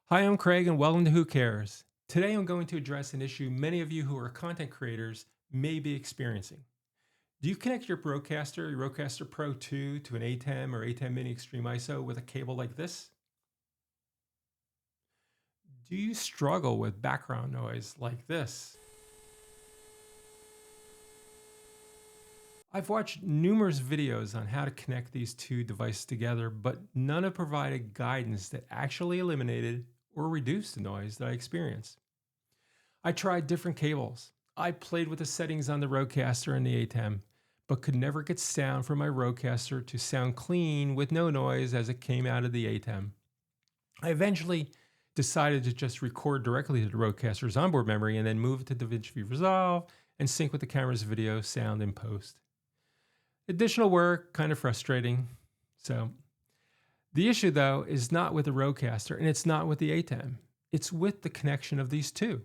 Hi, I'm Craig and welcome to Who Cares. Today I'm going to address an issue many of you who are content creators may be experiencing. Do you connect your Rodecaster Pro II to an ATEM or ATEM Mini Extreme ISO with a cable like this? Do you struggle with background noise like this? I've watched numerous videos on how to connect these two devices together, but none have provided guidance that actually eliminated or reduced the noise that I experience. I tried different cables. I played with the settings on the Rodecaster and the ATEM, but could never get sound from my Rodecaster to sound clean with no noise as it came out of the ATEM. I eventually decided to just record directly to the Rodecaster's onboard memory and then move it to DaVinci Resolve and sync with the camera's video sound in post. Additional work, kind of frustrating. So, the issue though is not with the Rodecaster and it's not with the ATEM. It's with the connection of these two.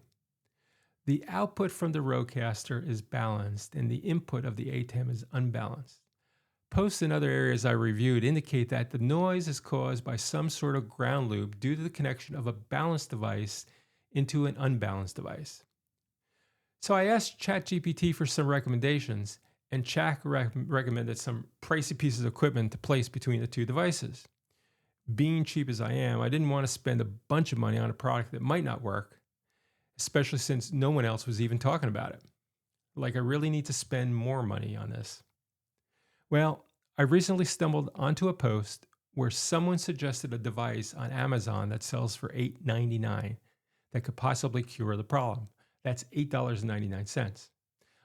The output from the Rodecaster is balanced and the input of the ATEM is unbalanced. Posts in other areas I reviewed indicate that the noise is caused by some sort of ground loop due to the connection of a balanced device into an unbalanced device. So I asked ChatGPT for some recommendations, and Chat recommended some pricey pieces of equipment to place between the two devices. Being cheap as I am, I didn't want to spend a bunch of money on a product that might not work, especially since no one else was even talking about it. Like, I really need to spend more money on this. Well, I recently stumbled onto a post where someone suggested a device on Amazon that sells for $8.99 that could possibly cure the problem. That's $8.99.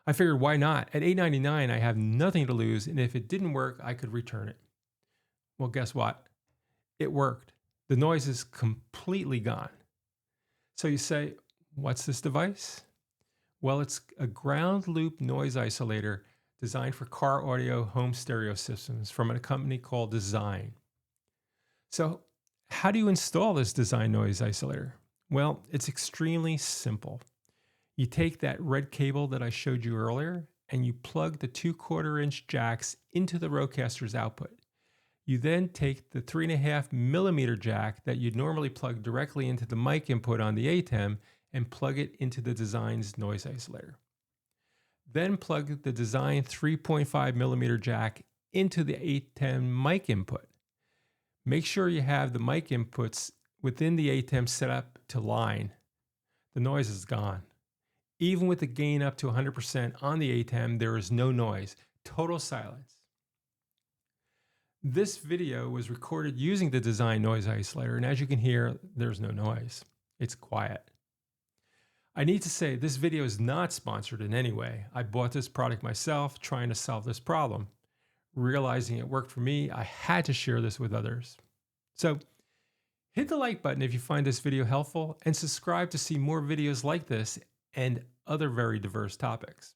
I figured, why not? At $8.99, I have nothing to lose, and if it didn't work, I could return it. Well, guess what? It worked. The noise is completely gone. So you say, what's this device? Well, it's a ground loop noise isolator designed for car audio home stereo systems from a company called Design. So, how do you install this Design noise isolator? Well, it's extremely simple. You take that red cable that I showed you earlier and you plug the 2/4-inch jacks into the Rodecaster's output. You then take the 3.5 millimeter jack that you'd normally plug directly into the mic input on the ATEM and plug it into the Design's noise isolator. Then plug the Design 3.5 millimeter jack into the ATEM mic input. Make sure you have the mic inputs within the ATEM set up to line. The noise is gone. Even with the gain up to 100% on the ATEM, there is no noise, total silence. This video was recorded using the Design noise isolator, and as you can hear, there's no noise. It's quiet. I need to say this video is not sponsored in any way. I bought this product myself trying to solve this problem. Realizing it worked for me, I had to share this with others. So hit the like button if you find this video helpful and subscribe to see more videos like this and other very diverse topics.